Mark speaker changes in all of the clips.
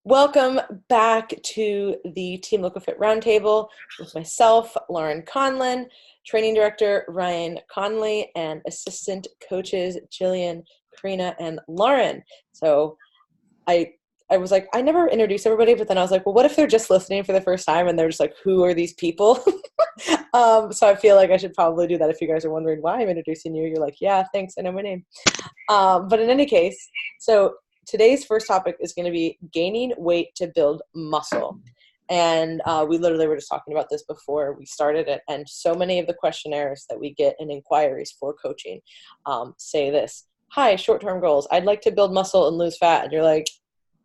Speaker 1: Welcome back to the Team LoCoFit Roundtable with myself, Lauren Conlin, Training Director Ryan Conley, and Assistant Coaches Jillian, Karina, and Lauren. So I was like, I never introduce everybody, but then I was like, well, what if they're just listening for the first time and they're just like, who are these people? So I feel like I should probably do that. If you guys are wondering why I'm introducing you, you're like, yeah, thanks, I know my name. But in any case, so today's first topic is going to be gaining weight to build muscle. And we literally were just talking about this before we started it. And so many of the questionnaires that we get and inquiries for coaching say this: hi, short-term goals. I'd like to build muscle and lose fat. And you're like,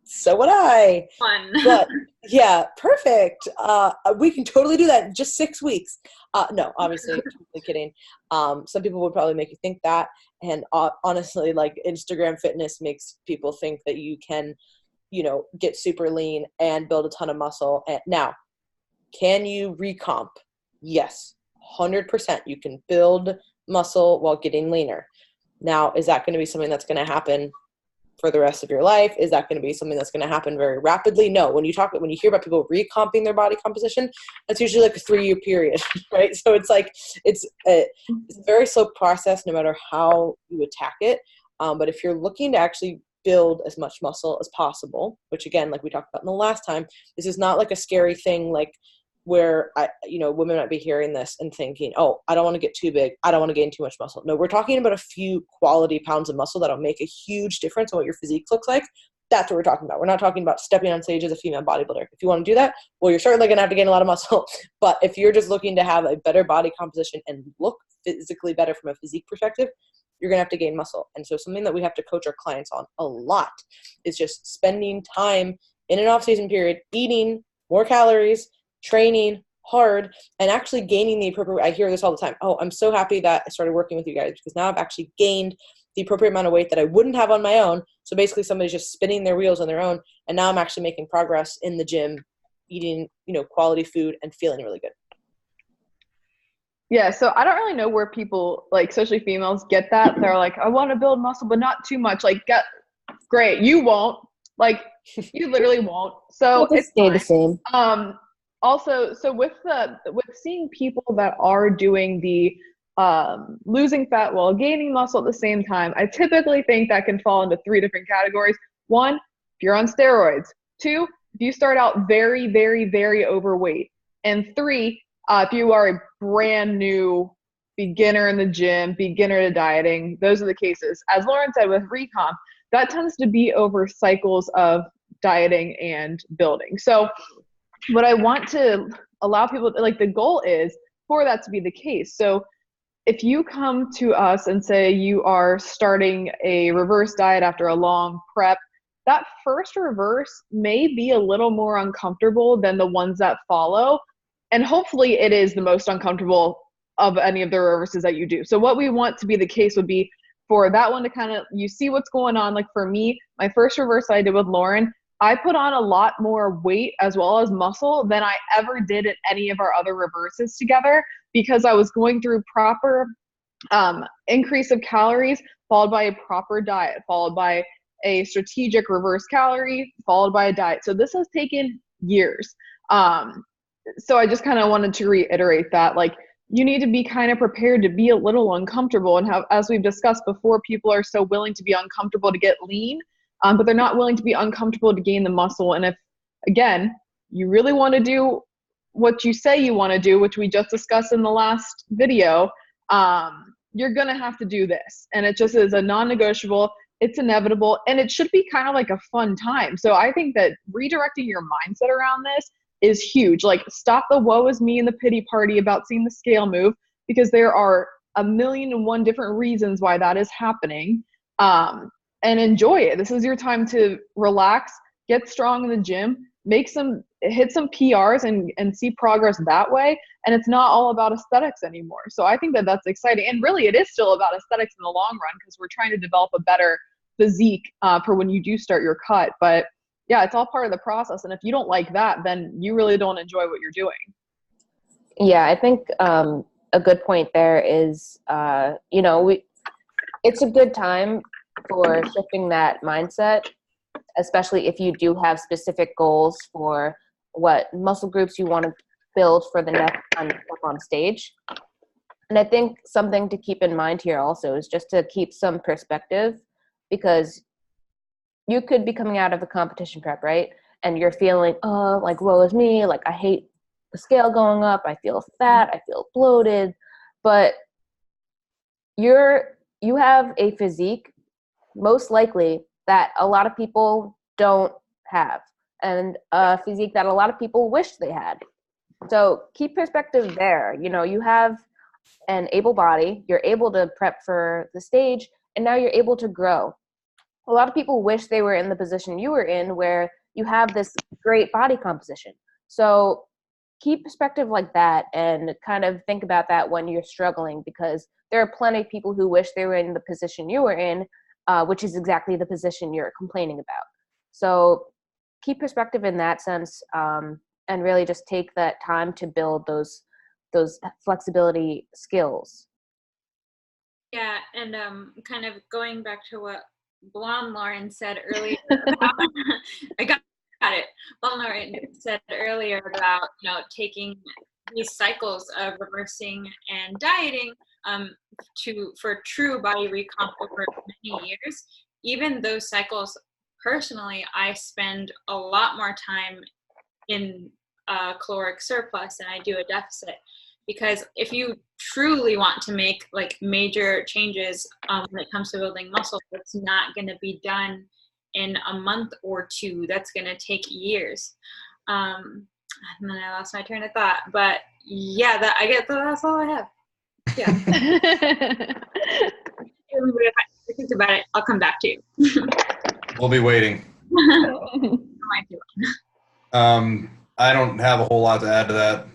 Speaker 1: so would I.
Speaker 2: Fun.
Speaker 1: But yeah, perfect. We can totally do that in just 6 weeks. No, obviously, totally kidding. Some people would probably make you think that. And honestly, like, Instagram fitness makes people think that you can, get super lean and build a ton of muscle. And now, can you recomp? Yes, 100%. You can build muscle while getting leaner. Now, is that going to be something that's going to happen for the rest of your life? Is that going to be something that's going to happen very rapidly? No. When you hear about people recomping their body composition, that's usually like a 3-year period, right? So it's like, it's a very slow process no matter how you attack it. But if you're looking to actually build as much muscle as possible, which again, like we talked about in the last time, this is not like a scary thing, like where women might be hearing this and thinking, oh, I don't want to get too big. I don't want to gain too much muscle. No, we're talking about a few quality pounds of muscle that'll make a huge difference in what your physique looks like. That's what we're talking about. We're not talking about stepping on stage as a female bodybuilder. If you want to do that, well, you're certainly going to have to gain a lot of muscle. But if you're just looking to have a better body composition and look physically better from a physique perspective, you're going to have to gain muscle. And so something that we have to coach our clients on a lot is just spending time in an off-season period, eating more calories, training hard, and actually gaining the appropriate. I hear this all the time. Oh, I'm so happy that I started working with you guys because now I've actually gained the appropriate amount of weight that I wouldn't have on my own. So basically somebody's just spinning their wheels on their own. And now I'm actually making progress in the gym, eating, quality food and feeling really good.
Speaker 3: Yeah. So I don't really know where people, like, especially females, get that. They're like, I want to build muscle, but not too much. Like, great. You won't. Like, you literally won't. So
Speaker 4: it's stay the same.
Speaker 3: Also, so with seeing people that are doing the losing fat while gaining muscle at the same time, I typically think that can fall into 3 different categories. 1, if you're on steroids. 2, if you start out very, very, very overweight. And 3, if you are a brand new beginner in the gym, beginner to dieting. Those are the cases. As Lauren said, with recomp, that tends to be over cycles of dieting and building. So what I want to allow people to, like, the goal is for that to be the case. So if you come to us and say you are starting a reverse diet after a long prep, that first reverse may be a little more uncomfortable than the ones that follow. And hopefully it is the most uncomfortable of any of the reverses that you do. So what we want to be the case would be for that one to kind of, you see what's going on. Like for me, my first reverse I did with Lauren, I put on a lot more weight as well as muscle than I ever did at any of our other reverses together, because I was going through proper increase of calories, followed by a proper diet, followed by a strategic reverse calorie, followed by a diet. So this has taken years. So I just kind of wanted to reiterate that, like, you need to be kind of prepared to be a little uncomfortable, and how, as we've discussed before, people are so willing to be uncomfortable to get lean. But they're not willing to be uncomfortable to gain the muscle. And if, again, you really want to do what you say you want to do, which we just discussed in the last video, you're going to have to do this. And it just is a non-negotiable. It's inevitable. And it should be kind of like a fun time. So I think that redirecting your mindset around this is huge. Like, stop the woe is me and the pity party about seeing the scale move, because there are 1,000,001 different reasons why that is happening. And enjoy it. This is your time to relax, get strong in the gym, hit some PRs and see progress that way. And it's not all about aesthetics anymore. So I think that that's exciting. And really, it is still about aesthetics in the long run, because we're trying to develop a better physique for when you do start your cut. But yeah, it's all part of the process. And if you don't like that, then you really don't enjoy what you're doing.
Speaker 4: Yeah, I think a good point there is, it's a good time for shifting that mindset. especially if you do have specific goals for what muscle groups you want to build for the next time you step on stage. And I think something to keep in mind here also is just to keep some perspective, because you could be coming out of a competition prep, right? And you're feeling, oh, like, woe is me. Like, I hate the scale going up. I feel fat. I feel bloated. But you have a physique, most likely, that a lot of people don't have, and a physique that a lot of people wish they had. So keep perspective there. You know, you have an able body, you're able to prep for the stage, and now you're able to grow. A lot of people wish they were in the position you were in, where you have this great body composition. So keep perspective like that and kind of think about that when you're struggling, because there are plenty of people who wish they were in the position you were in, which is exactly the position you're complaining about. So keep perspective in that sense, and really just take that time to build those flexibility skills.
Speaker 2: Yeah, and kind of going back to what Blonde Lauren said earlier I got it. Blonde Lauren said earlier about, you know, taking these cycles of reversing and dieting for true body recomp over many years. Even those cycles, personally, I spend a lot more time in caloric surplus than I do a deficit. Because if you truly want to make like major changes when it comes to building muscle, it's not going to be done in a month or two. That's going to take years. And then I lost my train of thought. But yeah, that's all I have. Yeah. If I think about it, I'll come back to you.
Speaker 5: We'll be waiting. I don't have a whole lot to add to that.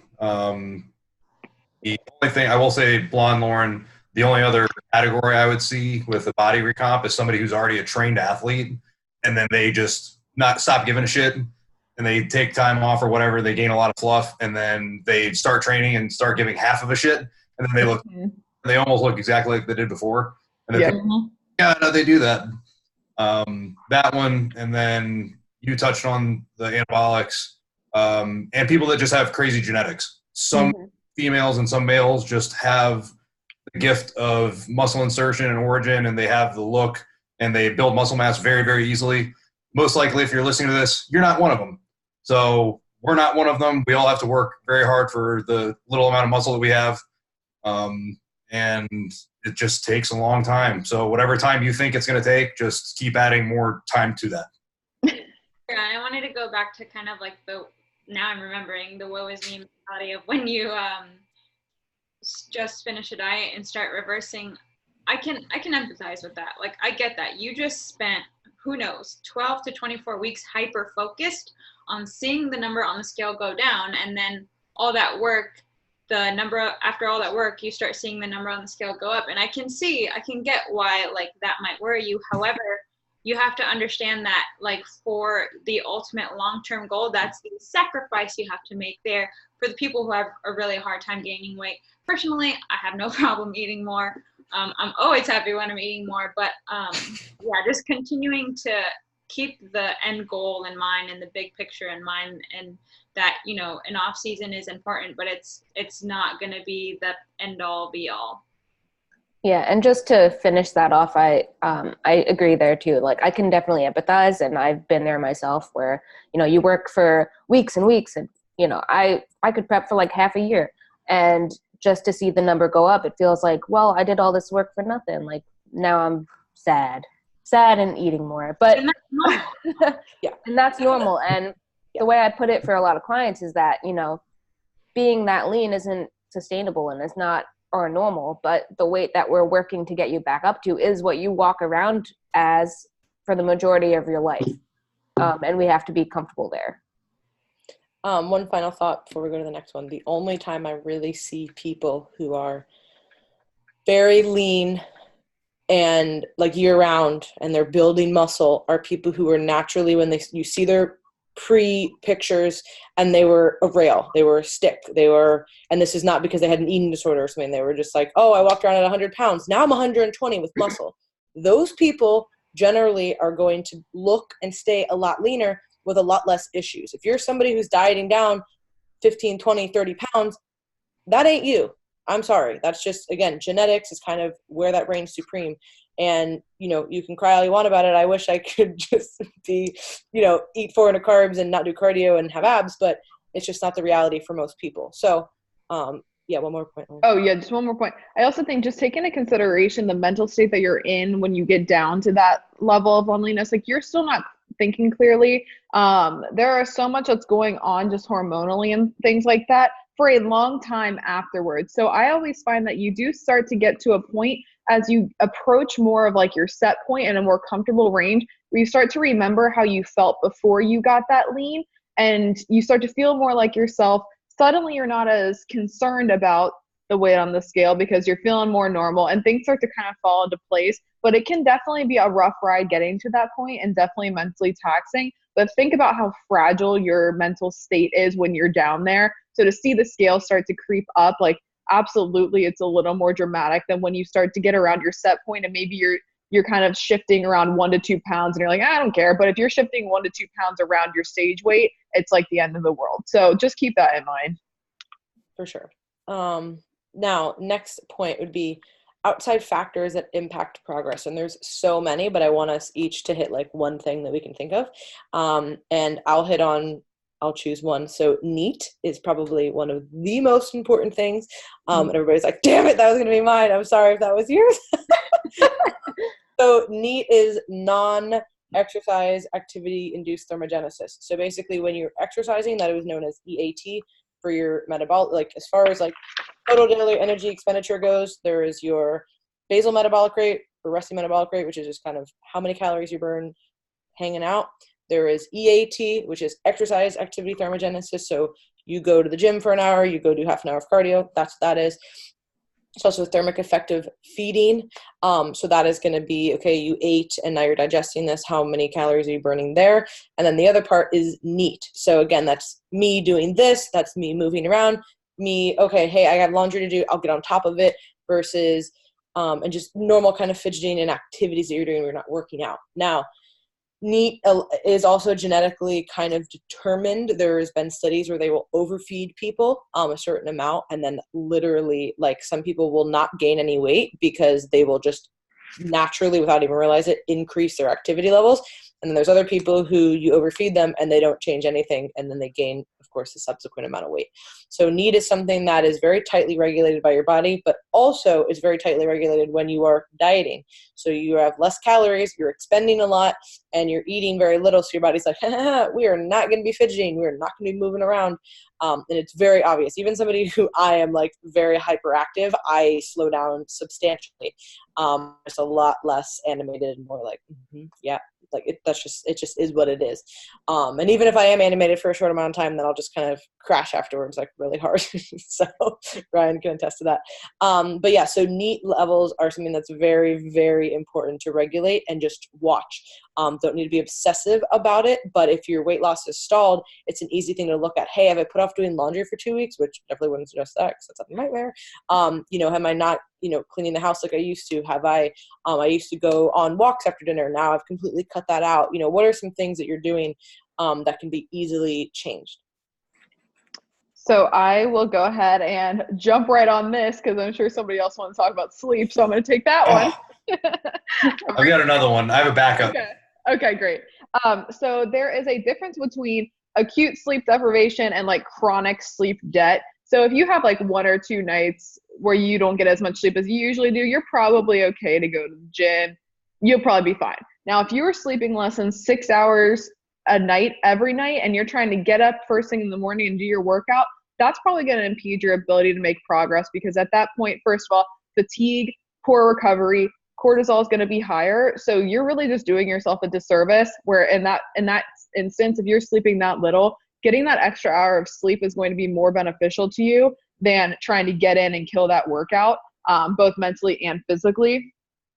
Speaker 5: The only thing I will say, Blonde Lauren, the only other category I would see with the body recomp is somebody who's already a trained athlete, and then they just not stop giving a shit, and they take time off or whatever. They gain a lot of fluff, and then they start training and start giving half of a shit, and then they almost look exactly like they did before. And yeah, no, they do that. That one, and then you touched on the anabolics, and people that just have crazy genetics. Some females and some males just have the gift of muscle insertion and origin, and they have the look, and they build muscle mass very, very easily. Most likely, if you're listening to this, you're not one of them. So we're not one of them. We all have to work very hard for the little amount of muscle that we have, and it just takes a long time. So whatever time you think it's going to take, just keep adding more time to that.
Speaker 2: Yeah, I wanted to go back to kind of like now I'm remembering the woe is me mentality of when you just finish a diet and start reversing. I can empathize with that. Like, I get that. You just spent, who knows, 12 to 24 weeks hyper focused on seeing the number on the scale go down, and then all that work, after all that work, you start seeing the number on the scale go up. And I can get why like that might worry you. However, you have to understand that, like, for the ultimate long-term goal, that's the sacrifice you have to make there. For the people who have a really hard time gaining weight, personally, I have no problem eating more. I'm always happy when I'm eating more, but yeah, just continuing to keep the end goal in mind and the big picture in mind, and that, you know, an off season is important, but it's not going to be the end all be all.
Speaker 4: Yeah, and just to finish that off, I agree there too. Like, I can definitely empathize, and I've been there myself, where, you know, you work for weeks and weeks, and, you know, I could prep for like half a year, and just to see the number go up, it feels like, well, I did all this work for nothing. Like, now I'm sad and eating more, but and that's normal. Yeah, and that's normal. And the way I put it for a lot of clients is that, you know, being that lean isn't sustainable and it's not or normal, but the weight that we're working to get you back up to is what you walk around as for the majority of your life. And we have to be comfortable there.
Speaker 1: One final thought before we go to the next one. The only time I really see people who are very lean and like year round and they're building muscle are people who are naturally, when you see their pre-pictures, and they were a rail, they were a stick, and this is not because they had an eating disorder or something. They were just like, oh, I walked around at 100 pounds. Now I'm 120 with muscle. Those people generally are going to look and stay a lot leaner with a lot less issues. If you're somebody who's dieting down 15, 20, 30 pounds, that ain't you. I'm sorry. That's just, again, genetics is kind of where that reigns supreme. And, you know, you can cry all you want about it. I wish I could just be, you know, eat 400 carbs and not do cardio and have abs, but it's just not the reality for most people. So, yeah, one more point.
Speaker 3: Oh yeah, just one more point. I also think just take into consideration the mental state that you're in when you get down to that level of loneliness. Like, you're still not thinking clearly. There are so much that's going on just hormonally and things like that for a long time afterwards. So I always find that you do start to get to a point as you approach more of like your set point in a more comfortable range, where you start to remember how you felt before you got that lean, and you start to feel more like yourself. Suddenly you're not as concerned about the weight on the scale because you're feeling more normal, and things start to kind of fall into place. But it can definitely be a rough ride getting to that point, and definitely mentally taxing. But think about how fragile your mental state is when you're down there. So to see the scale start to creep up, like, absolutely, it's a little more dramatic than when you start to get around your set point, and maybe you're kind of shifting around 1 to 2 pounds and you're like, I don't care. But if you're shifting 1 to 2 pounds around your stage weight, it's like the end of the world. So just keep that in mind.
Speaker 1: For sure. Now, next point would be outside factors that impact progress. And there's so many, but I want us each to hit like one thing that we can think of. And I'll choose one. So NEAT is probably one of the most important things. And everybody's like, damn it, that was going to be mine. I'm sorry if that was yours. So NEAT is non-exercise activity induced thermogenesis. So basically when you're exercising, that is known as EAT for your metabolic, like as far as like total daily energy expenditure goes, there is your basal metabolic rate or resting metabolic rate, which is just kind of how many calories you burn hanging out. There is EAT, which is exercise activity thermogenesis. So you go to the gym for an hour, you go do half an hour of cardio. That's what that is. It's also thermic effective feeding. So that is going to be, okay, you ate and now you're digesting this. How many calories are you burning there? And then the other part is NEAT. So again, that's me doing this. That's me moving around. Me, okay, hey, I got laundry to do. I'll get on top of it versus, and just normal kind of fidgeting and activities that you're doing when you're not working out. Now, NEAT is also genetically kind of determined. There has been studies where they will overfeed people a certain amount, and then literally, like, some people will not gain any weight because they will just naturally, without even realize it, increase their activity levels. And then there's other people who you overfeed them and they don't change anything, and then they gain, of course, the subsequent amount of weight. So NEAT is something that is very tightly regulated by your body, but also is very tightly regulated when you are dieting. So you have less calories, you're expending a lot, and you're eating very little. So your body's like, we are not going to be fidgeting. We're not going to be moving around. And it's very obvious. Even somebody who I am like very hyperactive, I slow down substantially. It's a lot less animated and more like, yeah. Like it just is what it is. And even if I am animated for a short amount of time, then I'll just kind of crash afterwards, like really hard. So Ryan can attest to that. But yeah, so NEAT levels are something that's very, very important to regulate and just watch. Don't need to be obsessive about it, but if your weight loss is stalled, it's an easy thing to look at. Hey, have I put off doing laundry for 2 weeks? Which definitely wouldn't suggest that because that's a nightmare. Have I not, cleaning the house like I used to? Have I used to go on walks after dinner. Now I've completely cut that out. What are some things that you're doing that can be easily changed?
Speaker 3: So I will go ahead and jump right on this because I'm sure somebody else wants to talk about sleep. So I'm going to take that one.
Speaker 5: I've got another one. I have a backup.
Speaker 3: Okay, great. So there is a difference between acute sleep deprivation and like chronic sleep debt. So if you have like 1 or 2 nights where you don't get as much sleep as you usually do, you're probably okay to go to the gym. You'll probably be fine. Now, if you were sleeping less than 6 hours a night, every night, and you're trying to get up first thing in the morning and do your workout, that's probably going to impede your ability to make progress because at that point, first of all, fatigue, poor recovery, cortisol is going to be higher. So you're really just doing yourself a disservice where in that instance, if you're sleeping that little, getting that extra hour of sleep is going to be more beneficial to you than trying to get in and kill that workout, both mentally and physically.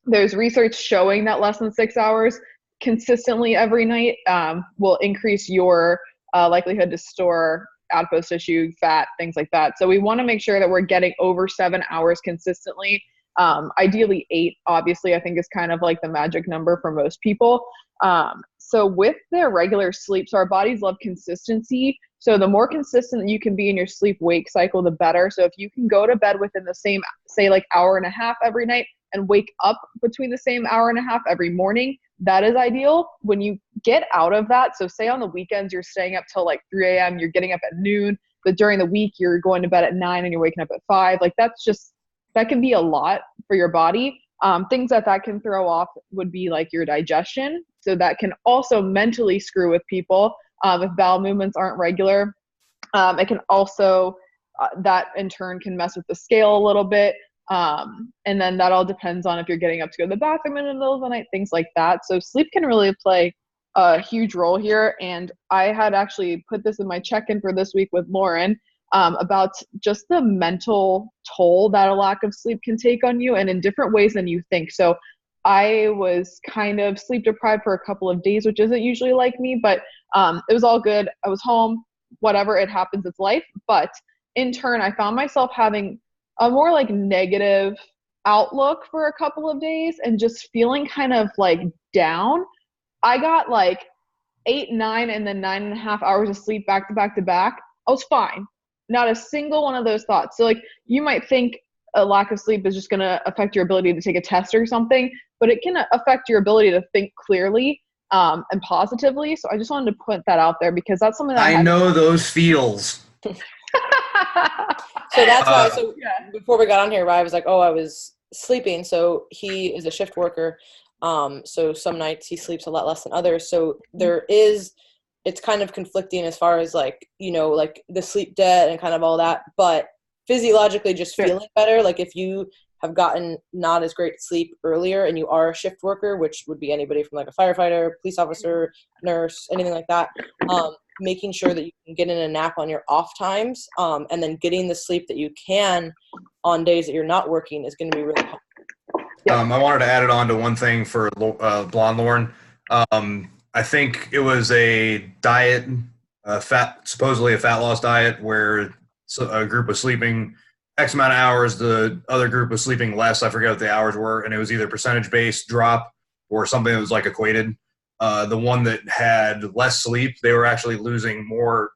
Speaker 3: There's research showing that less than 6 hours consistently every night will increase your likelihood to store adipose tissue, fat, things like that. So we want to make sure that we're getting over 7 hours consistently. Ideally 8, obviously, I think is kind of like the magic number for most people. So with their regular sleep, so our bodies love consistency. So the more consistent you can be in your sleep wake cycle, the better. So if you can go to bed within the same, say like hour and a half every night and wake up between the same hour and a half every morning, that is ideal. When you get out of that, so say on the weekends, you're staying up till like 3 a.m., you're getting up at noon, but during the week, you're going to bed at 9 and you're waking up at 5. Like that can be a lot for your body. Things that can throw off would be like your digestion. So that can also mentally screw with people if bowel movements aren't regular. It can also, that in turn can mess with the scale a little bit. And then that all depends on if you're getting up to go to the bathroom in the middle of the night, things like that. So sleep can really play a huge role here. And I had actually put this in my check-in for this week with Lauren about just the mental toll that a lack of sleep can take on you, and in different ways than you think. So I was kind of sleep deprived for a couple of days, which isn't usually like me, but it was all good. I was home, whatever, it happens, it's life. But in turn, I found myself having a more like negative outlook for a couple of days and just feeling kind of like down. I got like 8, 9, and then 9.5 hours of sleep back to back to back. I was fine. Not a single one of those thoughts. So like you might think a lack of sleep is just going to affect your ability to take a test or something, but it can affect your ability to think clearly and positively. So I just wanted to put that out there because that's something that
Speaker 5: I know those feels.
Speaker 1: So that's why. So before we got on here, I was like, oh, I was sleeping. So he is a shift worker. So some nights he sleeps a lot less than others. So it's kind of conflicting as far as like, like the sleep debt and kind of all that, but physiologically just feeling better. Like if you have gotten not as great sleep earlier and you are a shift worker, which would be anybody from like a firefighter, police officer, nurse, anything like that, making sure that you can get in a nap on your off times, and then getting the sleep that you can on days that you're not working is going to be really helpful.
Speaker 5: I wanted to add it on to one thing for Blonde Lauren. I think it was a diet, supposedly a fat loss diet, where a group was sleeping X amount of hours, the other group was sleeping less. I forget what the hours were, and it was either percentage-based drop or something that was like equated. The one that had less sleep, they were actually losing more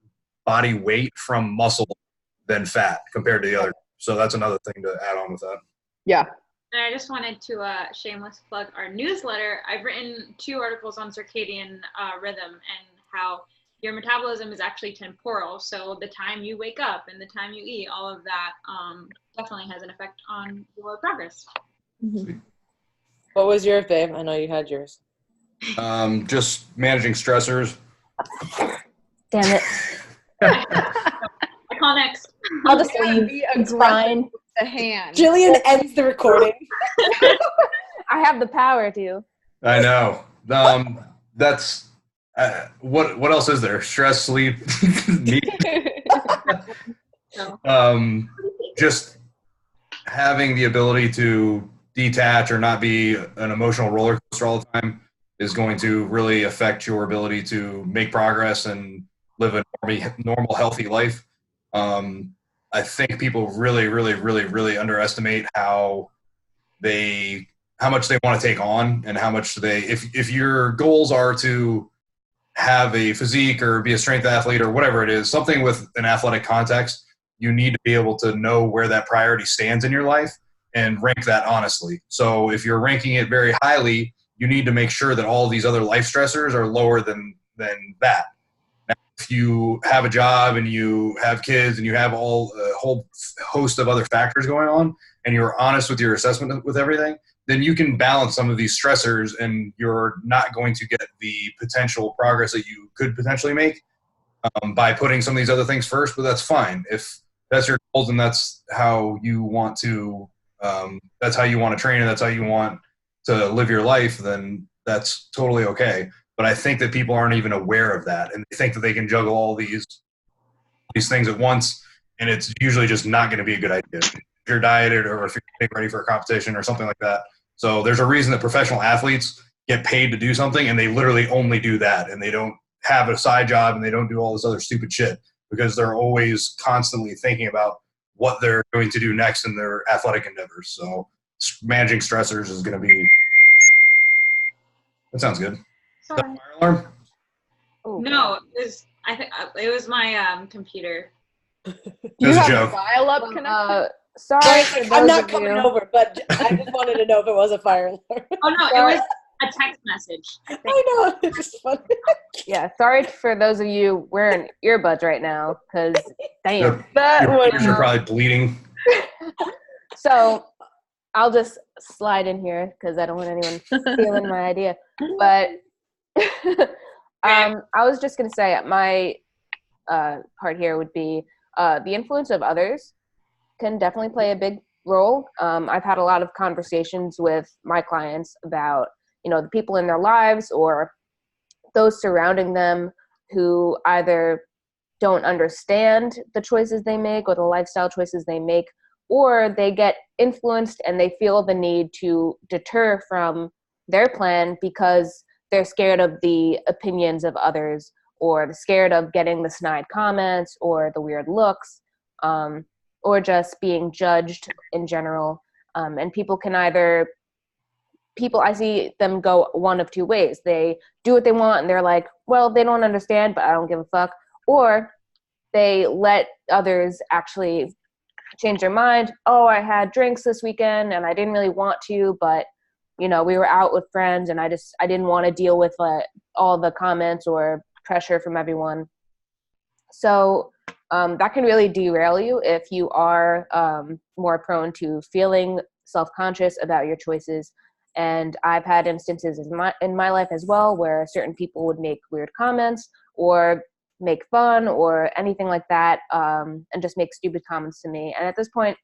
Speaker 5: body weight from muscle than fat compared to the other. So that's another thing to add on with that.
Speaker 3: Yeah.
Speaker 2: And I just wanted to shameless plug our newsletter. I've written 2 articles on circadian rhythm and how your metabolism is actually temporal. So the time you wake up and the time you eat, all of that definitely has an effect on your progress.
Speaker 3: Mm-hmm.
Speaker 1: What was yours, babe? I know you had yours.
Speaker 5: Just managing stressors.
Speaker 4: Damn it.
Speaker 2: I call next.
Speaker 4: I'll just leave. It's fine.
Speaker 3: The hand.
Speaker 1: Jillian ends the recording.
Speaker 4: I have the power to.
Speaker 5: I know. That's what else is there? Stress, sleep, just having the ability to detach or not be an emotional roller coaster all the time is going to really affect your ability to make progress and live a normal, healthy life. I think people really, really, really, really underestimate how much they want to take on and how much if your goals are to have a physique or be a strength athlete or whatever it is, something with an athletic context, you need to be able to know where that priority stands in your life and rank that honestly. So if you're ranking it very highly, you need to make sure that all these other life stressors are lower than that. Now, if you have a job and you have kids and you have a whole host of other factors going on and you're honest with your assessment with everything, then you can balance some of these stressors and you're not going to get the potential progress that you could potentially make by putting some of these other things first, but that's fine. If that's your goals and that's how you want to train and that's how you want to live your life, then that's totally okay. But I think that people aren't even aware of that, and they think that they can juggle all these things at once, and it's usually just not going to be a good idea if you're dieted or if you're getting ready for a competition or something like that. So there's a reason that professional athletes get paid to do something, and they literally only do that, and they don't have a side job, and they don't do all this other stupid shit because they're always constantly thinking about what they're going to do next in their athletic endeavors. So managing stressors is going to be. That sounds good. Is that a
Speaker 2: Sorry.
Speaker 5: fire alarm?
Speaker 4: Oh,
Speaker 2: No, I think it was my computer.
Speaker 3: Do
Speaker 5: It
Speaker 3: you
Speaker 5: was a
Speaker 3: have
Speaker 5: joke.
Speaker 3: a dial-up connection?
Speaker 4: Sorry
Speaker 1: Brian's
Speaker 4: for
Speaker 1: like,
Speaker 4: those
Speaker 1: I'm not
Speaker 4: of
Speaker 1: coming
Speaker 4: you.
Speaker 1: over, but I just wanted to know if it was a fire alarm.
Speaker 2: Oh no,
Speaker 4: Sorry.
Speaker 2: it was a text message. I think.
Speaker 1: I know, it's just funny.
Speaker 4: Yeah, sorry for those of you wearing earbuds right now, because damn.
Speaker 5: Your
Speaker 3: That would
Speaker 5: ears are probably bleeding.
Speaker 4: So I'll just slide in here because I don't want anyone stealing my idea. But I was just going to say my part here would be the influence of others can definitely play a big role. I've had a lot of conversations with my clients about, the people in their lives or those surrounding them who either don't understand the choices they make or the lifestyle choices they make, or they get influenced and they feel the need to deter from their plan because they're scared of the opinions of others, or they're scared of getting the snide comments or the weird looks, or just being judged in general. And I see them go one of two ways. They do what they want and they're like, well, they don't understand, but I don't give a fuck. Or they let others actually change their mind. Oh, I had drinks this weekend and I didn't really want to, but we were out with friends and I didn't want to deal with all the comments or pressure from everyone. So that can really derail you if you are more prone to feeling self-conscious about your choices. And I've had instances in my life as well where certain people would make weird comments or make fun or anything like that, and just make stupid comments to me. And at this point,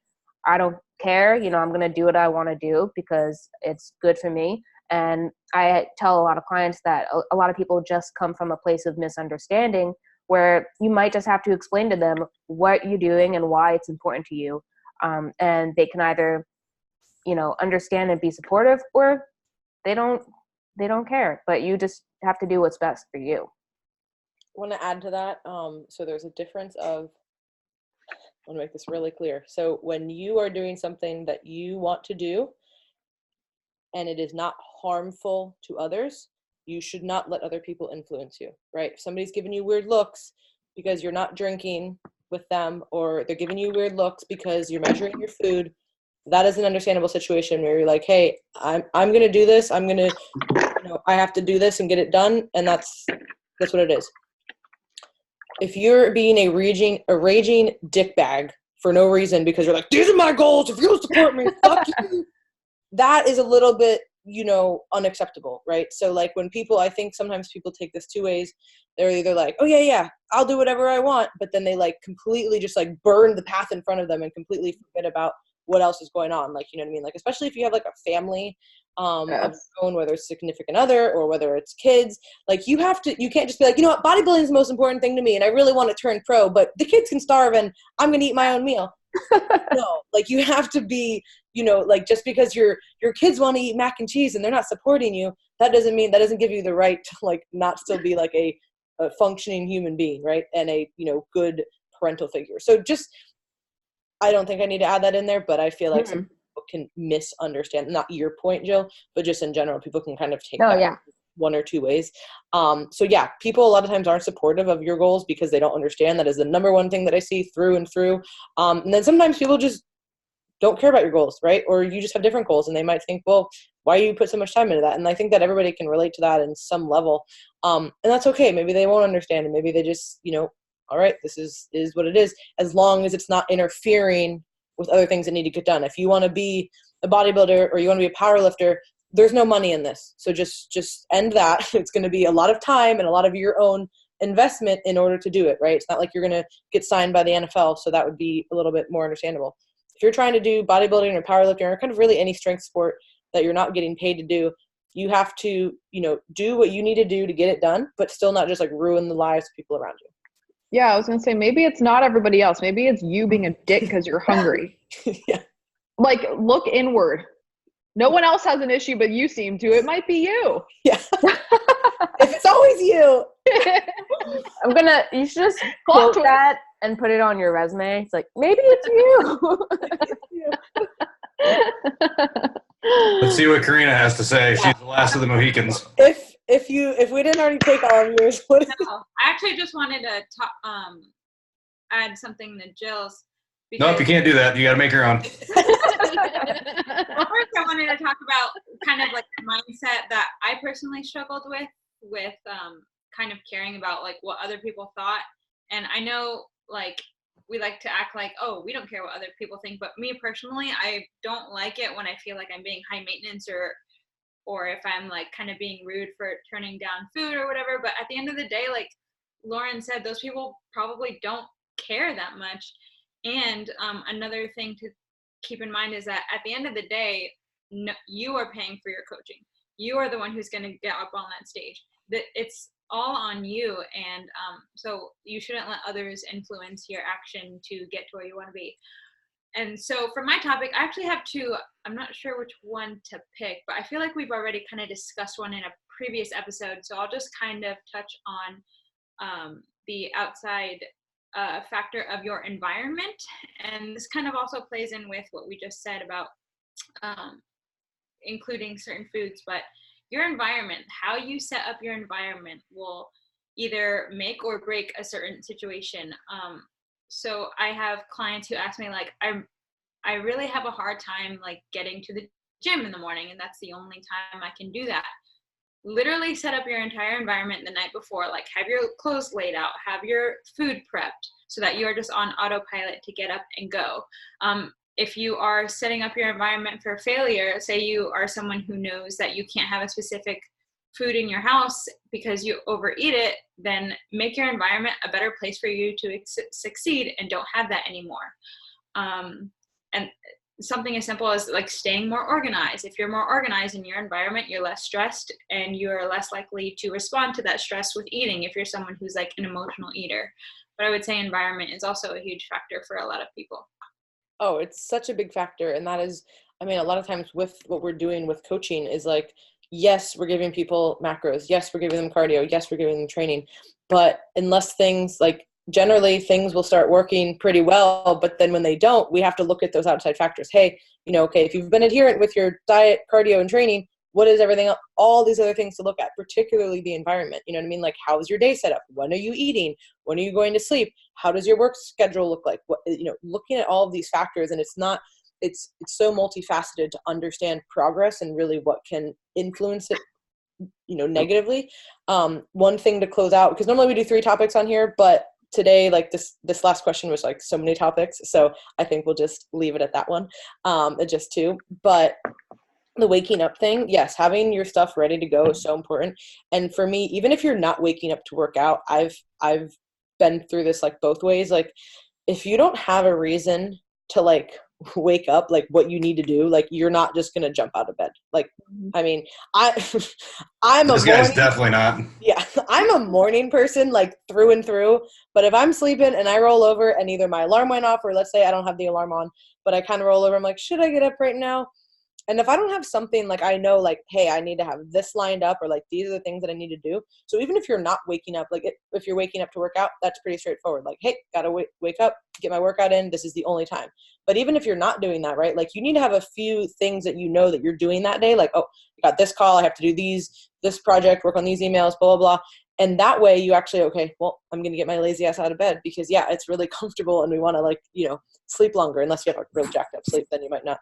Speaker 4: I don't care. I'm going to do what I want to do because it's good for me. And I tell a lot of clients that a lot of people just come from a place of misunderstanding where you might just have to explain to them what you're doing and why it's important to you. And they can either understand and be supportive, or they don't care, but you just have to do what's best for you.
Speaker 1: I want to add to that. So there's a difference of, I want to make this really clear. So when you are doing something that you want to do and it is not harmful to others, you should not let other people influence you, right? If somebody's giving you weird looks because you're not drinking with them, or they're giving you weird looks because you're measuring your food, that is an understandable situation where you're like, hey, I'm going to do this. I'm going to, I have to do this and get it done. And that's what it is. If you're being a raging dickbag for no reason because you're like, these are my goals, if you don't support me, fuck you, that is a little bit, unacceptable, right? So like when I think sometimes people take this two ways. They're either like, oh yeah, I'll do whatever I want, but then they like completely just like burn the path in front of them and completely forget about what else is going on. Like, you know what I mean? Like, especially if you have like a family of your own, whether it's significant other or whether it's kids, like you can't just be like, what, bodybuilding is the most important thing to me and I really want to turn pro, but the kids can starve and I'm going to eat my own meal. No, like you have to be, like just because your kids want to eat mac and cheese and they're not supporting you, that doesn't give you the right to like not still be like a functioning human being, right? And a, good parental figure. So just, I don't think I need to add that in there, but I feel like some people can misunderstand, not your point, Jill, but just in general, people can kind of take that one or two ways. So yeah, people a lot of times aren't supportive of your goals because they don't understand. That is the number one thing that I see through and through. And then sometimes people just don't care about your goals, right? Or you just have different goals and they might think, well, why do you put so much time into that? And I think that everybody can relate to that in some level. And that's okay. Maybe they won't understand and maybe they just, all right, this is what it is, as long as it's not interfering with other things that need to get done. If you want to be a bodybuilder or you want to be a power lifter, there's no money in this. So just end that. It's going to be a lot of time and a lot of your own investment in order to do it, right? It's not like you're going to get signed by the NFL. So that would be a little bit more understandable. If you're trying to do bodybuilding or powerlifting or kind of really any strength sport that you're not getting paid to do, you have to, do what you need to do to get it done, but still not just like ruin the lives of people around you.
Speaker 3: Yeah, I was going to say, maybe it's not everybody else. Maybe it's you being a dick because you're hungry.
Speaker 1: Yeah.
Speaker 3: Like, look inward. No one else has an issue, but you seem to. It might be you.
Speaker 1: Yeah. If it's always you.
Speaker 4: You should just quote that and put it on your resume. It's like, maybe it's you.
Speaker 5: Let's see what Karina has to say. She's the last of the Mohicans.
Speaker 1: If we didn't already take all of yours, what is
Speaker 2: No, I actually just wanted to add something to Jill's.
Speaker 5: Nope, you can't do that. You got to make your own.
Speaker 2: Well, first I wanted to talk about kind of like the mindset that I personally struggled with kind of caring about like what other people thought. And I know like we like to act like, oh, we don't care what other people think. But me personally, I don't like it when I feel like I'm being high maintenance or if I'm like kind of being rude for turning down food or whatever. But at the end of the day, like Lauren said, those people probably don't care that much. And another thing to keep in mind is that at the end of the day, no, you are paying for your coaching. You are the one who's going to get up on that stage. It's all on you. And so you shouldn't let others influence your action to get to where you want to be. And so for my topic, I actually have two. I'm not sure which one to pick, but I feel like we've already kind of discussed one in a previous episode. So I'll just kind of touch on the outside factor of your environment. And this kind of also plays in with what we just said about including certain foods, but your environment, how you set up your environment will either make or break a certain situation. So I have clients who ask me like, I really have a hard time like getting to the gym in the morning, and that's the only time I can do that. Literally set up your entire environment the night before, like have your clothes laid out, have your food prepped so that you are just on autopilot to get up and go. If you are setting up your environment for failure, say you are someone who knows that you can't have a specific food in your house because you overeat it, then make your environment a better place for you to succeed and don't have that anymore. And something as simple as like staying more organized. If you're more organized in your environment, you're less stressed and you're less likely to respond to that stress with eating if you're someone who's like an emotional eater. But I would say environment is also a huge factor for a lot of people.
Speaker 1: Oh, it's such a big factor. And that is, I mean, a lot of times with what we're doing with coaching is like, yes, we're giving people macros. Yes, we're giving them cardio. Yes, we're giving them training. But unless things like, generally things will start working pretty well, but then when they don't, we have to look at those outside factors. Hey, okay, if you've been adherent with your diet, cardio, and training, what is everything else? All these other things to look at, particularly the environment. You know what I mean? Like, how's your day set up? When are you eating? When are you going to sleep? How does your work schedule look like? What, looking at all of these factors, and it's so multifaceted to understand progress and really what can influence it, negatively. One thing to close out, because normally we do 3 topics on here, but today, like this last question was like so many topics, so I think we'll just leave it at that one, just 2. But the waking up thing, yes, having your stuff ready to go is so important. And for me, even if you're not waking up to work out, I've been through this like both ways. Like if you don't have a reason to like wake up, like what you need to do, like you're not just gonna jump out of bed. Like, I mean, I'm
Speaker 5: this guy's definitely not.
Speaker 1: Yeah, I'm a morning person, like through and through. But if I'm sleeping and I roll over and either my alarm went off, or let's say I don't have the alarm on, but I kind of roll over, I'm like, should I get up right now? And if I don't have something like I know, like, hey, I need to have this lined up, or like these are the things that I need to do. So even if you're not waking up, like if you're waking up to work out, that's pretty straightforward. Like, hey, gotta wake up, get my workout in. This is the only time. But even if you're not doing that, right, like you need to have a few things that you know that you're doing that day. Like, oh, I got this call, I have to do this project, work on these emails, blah, blah, blah. And that way you actually, okay, well, I'm going to get my lazy ass out of bed because, yeah, it's really comfortable and we want to, like, sleep longer. Unless you have a real jacked up sleep, then you might not.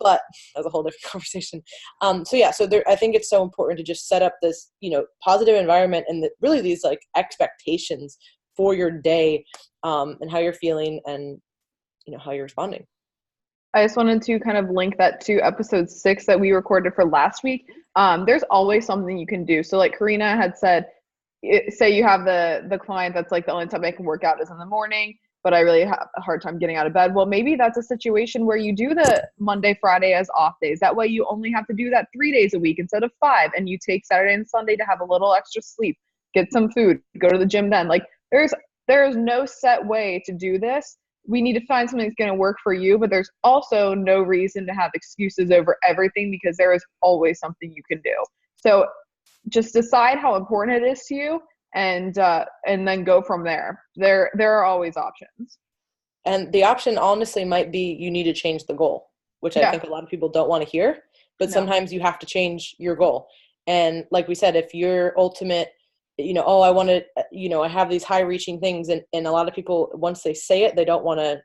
Speaker 1: But that's a whole different conversation. So I think it's so important to just set up this, positive environment and really these, like, expectations for your day and how you're feeling and, how you're responding.
Speaker 3: I just wanted to kind of link that to episode 6 that we recorded for last week. There's always something you can do. So like Karina had said, say you have the client that's like the only time I can work out is in the morning, but I really have a hard time getting out of bed. Well, maybe that's a situation where you do the Monday, Friday as off days. That way you only have to do that 3 days a week instead of 5, and you take Saturday and Sunday to have a little extra sleep, get some food, go to the gym then. Like there's no set way to do this. We need to find something that's going to work for you, but there's also no reason to have excuses over everything because there is always something you can do. So just decide how important it is to you and then go from there. There are always options.
Speaker 1: And the option honestly might be you need to change the goal. which I think a lot of people don't want to hear, but sometimes you have to change your goal. And like we said, if your ultimate, oh, I want to, I have these high reaching things, and a lot of people, once they say it, they don't want to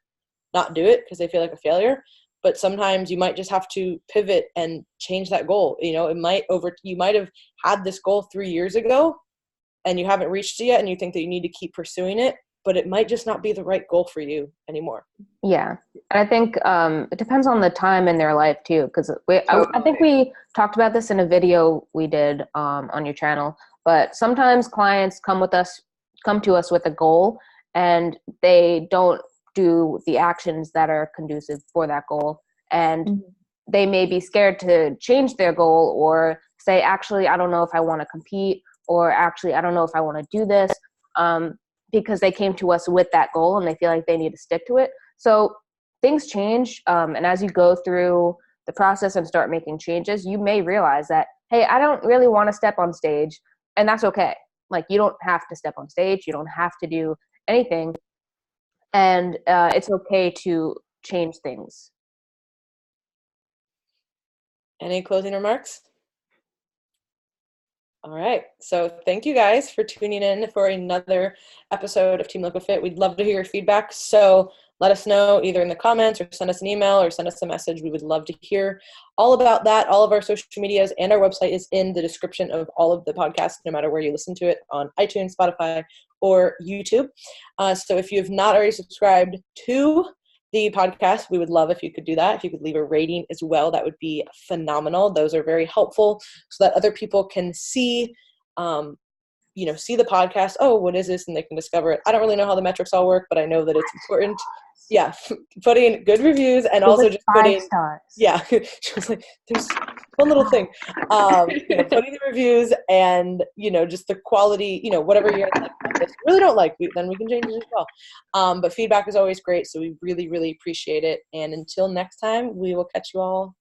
Speaker 1: not do it because they feel like a failure. But sometimes you might just have to pivot and change that goal. You might have had this goal 3 years ago and you haven't reached it yet, and you think that you need to keep pursuing it, but it might just not be the right goal for you anymore.
Speaker 4: Yeah. And I think it depends on the time in their life too, because I think we talked about this in a video we did on your channel, but sometimes clients come to us with a goal and they don't do the actions that are conducive for that goal. And they may be scared to change their goal or say, actually, I don't know if I want to compete, or actually, I don't know if I want to do this, because they came to us with that goal and they feel like they need to stick to it. So things change. And as you go through the process and start making changes, you may realize that, hey, I don't really want to step on stage, and that's okay. Like, you don't have to step on stage. You don't have to do anything. And it's okay to change things.
Speaker 1: Any closing remarks? All right. So thank you guys for tuning in for another episode of Team LoCoFit. We'd love to hear your feedback. So let us know either in the comments or send us an email or send us a message. We would love to hear all about that. All of our social medias and our website is in the description of all of the podcasts, no matter where you listen to it, on iTunes, Spotify, or YouTube. So if you have not already subscribed to the podcast, we would love if you could do that. If you could leave a rating as well, that would be phenomenal. Those are very helpful so that other people can see see the podcast. Oh, what is this? And they can discover it. I don't really know how the metrics all work, but I know that it's important. Yeah, putting good reviews and also just putting
Speaker 4: 5 stars.
Speaker 1: Yeah, she was like, there's one little thing. Putting the reviews and just the quality. Whatever you really don't like, then we can change it as well. But feedback is always great, so we really, really appreciate it. And until next time, we will catch you all.